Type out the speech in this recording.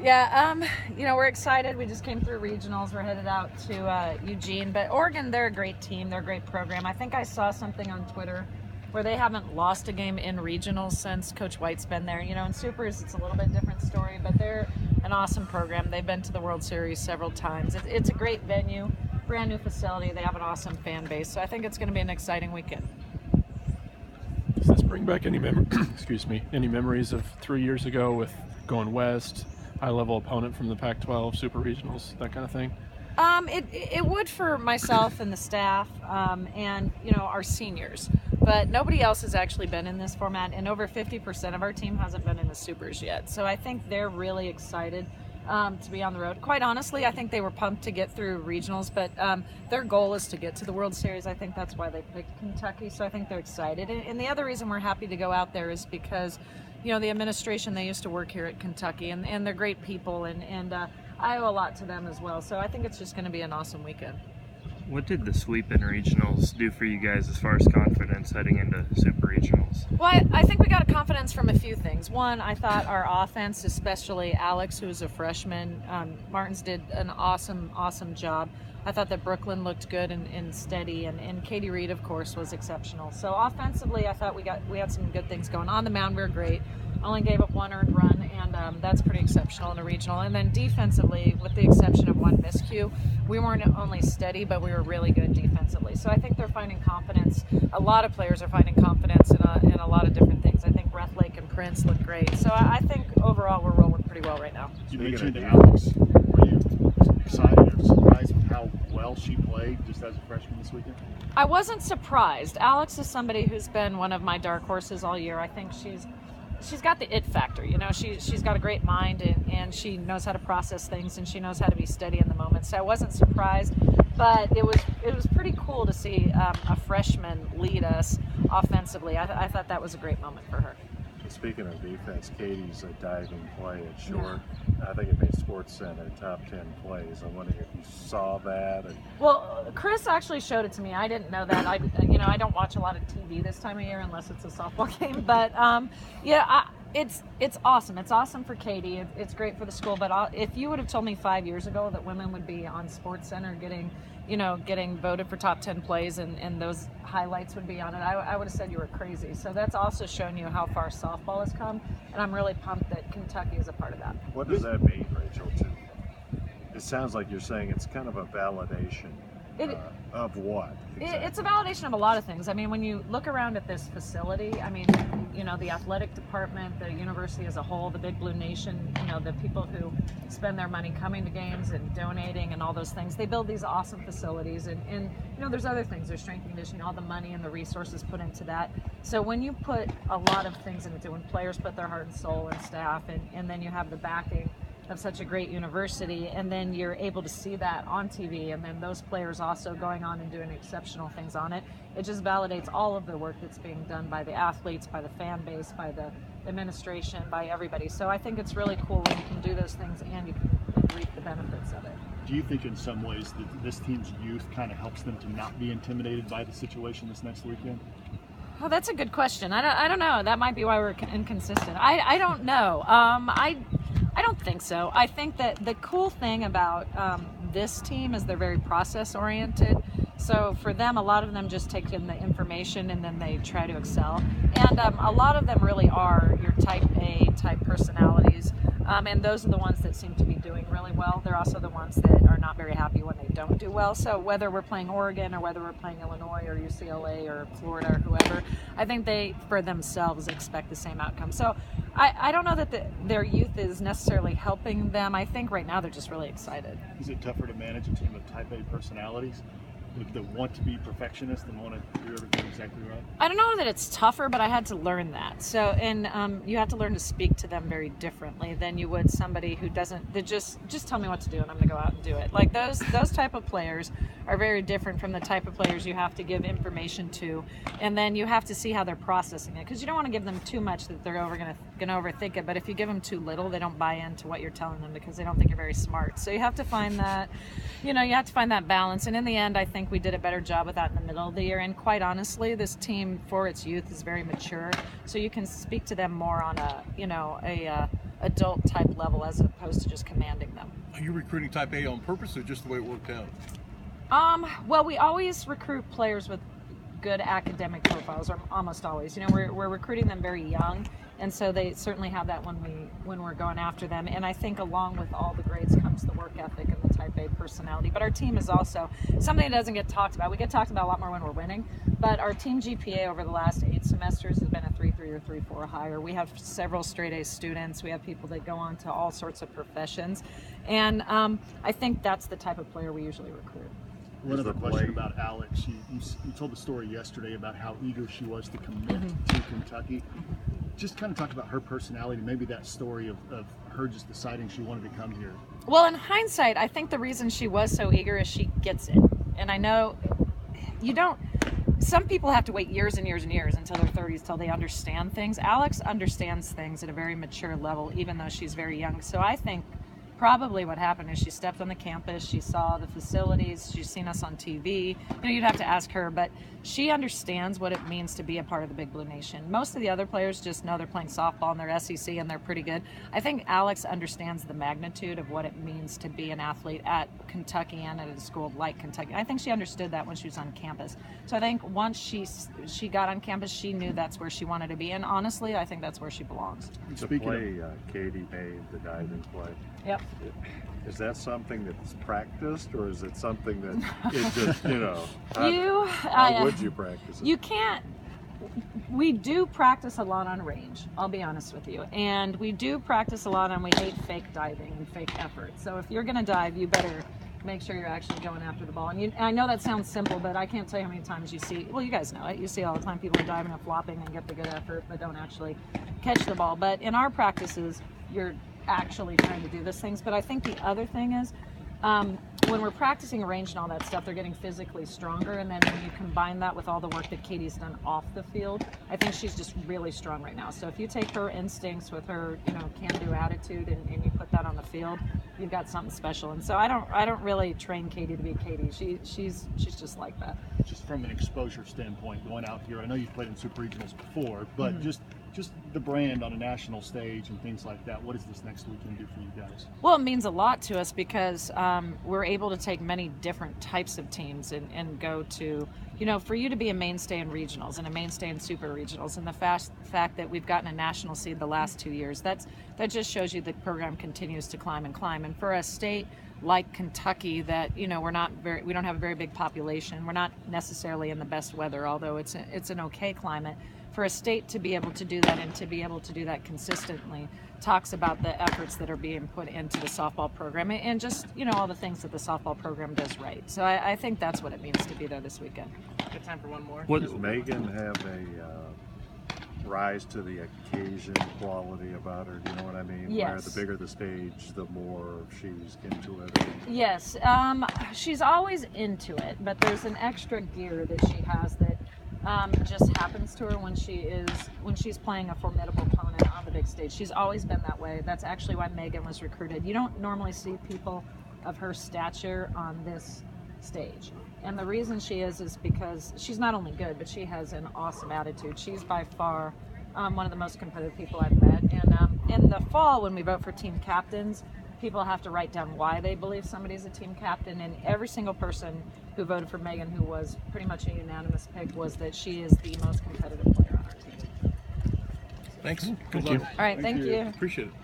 Yeah, we're excited. We just came through regionals. We're headed out to Eugene. But Oregon, they're a great team. They're a great program. I think I saw something on Twitter where they haven't lost a game in regionals since Coach White's been there. In Supers, it's a little bit different story, but they're an awesome program. They've been to the World Series several times. It's a great venue, brand new facility. They have an awesome fan base. So I think it's going to be an exciting weekend. Does this bring back any any memories of 3 years ago with going west, high-level opponent from the Pac-12, super regionals, that kind of thing? It would for myself and the staff, and our seniors. But nobody else has actually been in this format, and over 50% of our team hasn't been in the supers yet. So I think they're really excited to be on the road. Quite honestly, I think they were pumped to get through regionals, but their goal is to get to the World Series. I think that's why they picked Kentucky, so I think they're excited. And the other reason we're happy to go out there is because, the administration, they used to work here at Kentucky, and they're great people, and I owe a lot to them as well. So I think it's just going to be an awesome weekend. What did the sweep in regionals do for you guys as far as confidence heading into super regionals? Well, I think we got a confidence from a few things. One, I thought our offense, especially Alex, who was a freshman, Martins did an awesome job. I thought that Brooklyn looked good and steady, and Katie Reed, of course, was exceptional. So offensively, I thought we had some good things going. On the mound, we were great. Only gave up one earned run, and that's pretty exceptional in a regional. And then defensively, with the exception of one miscue, we weren't only steady, but we were really good defensively. So I think they're finding confidence. A lot of players are finding confidence in a lot of different things. I think Breathlake and Prince look great. So I think overall we're rolling pretty well right now. You mentioned Alex. Were you excited or surprised with how well she played just as a freshman this weekend? I wasn't surprised. Alex is somebody who's been one of my dark horses all year. I think she's got the it factor. She's got a great mind, and she knows how to process things, and she knows how to be steady in the moment. So I wasn't surprised, but it was pretty cool to see a freshman lead us offensively. I thought that was a great moment for her. Speaking of defense, Katie's a diving play at short. Yeah. I think it made SportsCenter top 10 plays. I'm wondering if you saw that. Well, Chris actually showed it to me. I didn't know that. I don't watch a lot of TV this time of year unless it's a softball game. But it's awesome. It's awesome for Katie. It's great for the school. But if you would have told me 5 years ago that women would be on SportsCenter getting voted for top 10 plays and those highlights would be on it, I would have said you were crazy. So that's also shown you how far softball has come, and I'm really pumped that Kentucky is a part of that. What does that mean, Rachel, too? It sounds like you're saying it's kind of a validation of what? Exactly? It's a validation of a lot of things. I mean, when you look around at this facility, the athletic department, the university as a whole, the Big Blue Nation, the people who spend their money coming to games and donating and all those things, they build these awesome facilities. And there's other things. There's strength and conditioning, all the money and the resources put into that. So when you put a lot of things into it, when players put their heart and soul and staff, and then you have the backing of such a great university, and then you're able to see that on TV, and then those players also going on and doing exceptional things on it, it just validates all of the work that's being done by the athletes, by the fan base, by the administration, by everybody. So I think it's really cool when you can do those things and you can reap the benefits of it. Do you think in some ways that this team's youth kind of helps them to not be intimidated by the situation this next weekend? Oh, that's a good question. I don't know. That might be why we're inconsistent. I don't know. I don't think so. I think that the cool thing about this team is they're very process oriented. So for them, a lot of them just take in the information and then they try to excel. And a lot of them really are your type A type personalities. And those are the ones that seem to be doing really well. They're also the ones that are not very happy when they don't do well. So whether we're playing Oregon or whether we're playing Illinois or UCLA or Florida or whoever, I think they, for themselves, expect the same outcome. So I don't know that their youth is necessarily helping them. I think right now they're just really excited. Is it tougher to manage a team of type A personalities that want to be perfectionists and want to do everything exactly right? I don't know that it's tougher, but I had to learn that. So, and you have to learn to speak to them very differently than you would somebody who doesn't. That just tell me what to do and I'm going to go out and do it. Like those type of players are very different from the type of players you have to give information to, and then you have to see how they're processing it, because you don't want to give them too much that they're going to overthink it. But if you give them too little, they don't buy into what you're telling them because they don't think you're very smart. So you have to find that, you have to find that balance. And in the end, I think we did a better job with that in the middle of the year. And quite honestly, this team for its youth is very mature, so you can speak to them more on a adult type level as opposed to just commanding them. Are you recruiting type A on purpose or just the way it worked out? Well, we always recruit players with good academic profiles, or almost always. You know, we're recruiting them very young, and so they certainly have that when we're going after them. And I think along with all the grades comes the work ethic and the type A personality. But our team is also something that doesn't get talked about. We get talked about a lot more when we're winning, but our team GPA over the last 8 semesters has been a 3.3 or 3.4 higher. We have several straight A students. We have people that go on to all sorts of professions, and I think that's the type of player we usually recruit. One other question about Alex. You told the story yesterday about how eager she was to commit to Kentucky. Just kind of talk about her personality, maybe that story of her just deciding she wanted to come here. Well, in hindsight, I think the reason she was so eager is she gets it. And I know some people have to wait years and years and years until their 30s till they understand things. Alex understands things at a very mature level, even though she's very young. So I think probably what happened is she stepped on the campus, she saw the facilities, she's seen us on TV. You know, you'd have to ask her, but she understands what it means to be a part of the Big Blue Nation. Most of the other players just know they're playing softball and they're SEC and they're pretty good. I think Alex understands the magnitude of what it means to be an athlete at Kentucky and at a school like Kentucky. I think she understood that when she was on campus. So I think once she got on campus, she knew that's where she wanted to be. And honestly, I think that's where she belongs. To play Katie made the diving play. Yep. Is that something that's practiced, or is it something that it just, you know, how would you practice it? You can't. We do practice a lot on range, I'll be honest with you. And we do practice a lot on, we hate fake diving and fake effort. So if you're going to dive, you better make sure you're actually going after the ball. And I know that sounds simple, but I can't tell you how many times you see, well, you guys know it, you see all the time people are diving and flopping and get the good effort, but don't actually catch the ball. But in our practices, you're actually trying to do those things. But I think the other thing is when we're practicing range and all that stuff, they're getting physically stronger, and then when you combine that with all the work that Katie's done off the field, I think she's just really strong right now. So if you take her instincts with her, you know, can-do attitude and you put that on the field, you've got something special. And so I don't really train Katie to be Katie. She's just like that. Just from an exposure standpoint, going out here, I know you've played in Super Regionals before, but just the brand on a national stage and things like that, what does this next weekend do for you guys? Well, it means a lot to us because we're able to take many different types of teams and go to, you know, for you to be a mainstay in regionals and a mainstay in super regionals, and the fact that we've gotten a national seed the last 2 years, that just shows you the program continues to climb and climb. And for a state like Kentucky that, you know, we don't have a very big population, we're not necessarily in the best weather, although it's an okay climate. For a state to be able to do that and to be able to do that consistently talks about the efforts that are being put into the softball program and just, you know, all the things that the softball program does right. So I think that's what it means to be there this weekend. Good time for one more. Does Megan have a rise to the occasion quality about her? Do you know what I mean? Yes. Where the bigger the stage, the more she's into it. Yes, she's always into it, but there's an extra gear that she has that just happens to her when she's playing a formidable opponent on the big stage. She's always been that way. That's actually why Megan was recruited. You don't normally see people of her stature on this stage. And the reason she is because she's not only good, but she has an awesome attitude. She's by far one of the most competitive people I've met. And in the fall, when we vote for team captains, people have to write down why they believe somebody's a team captain, and every single person who voted for Megan, who was pretty much a unanimous pick, was that she is the most competitive player on our team. Thanks. Thank you. All right, thank you. Appreciate it.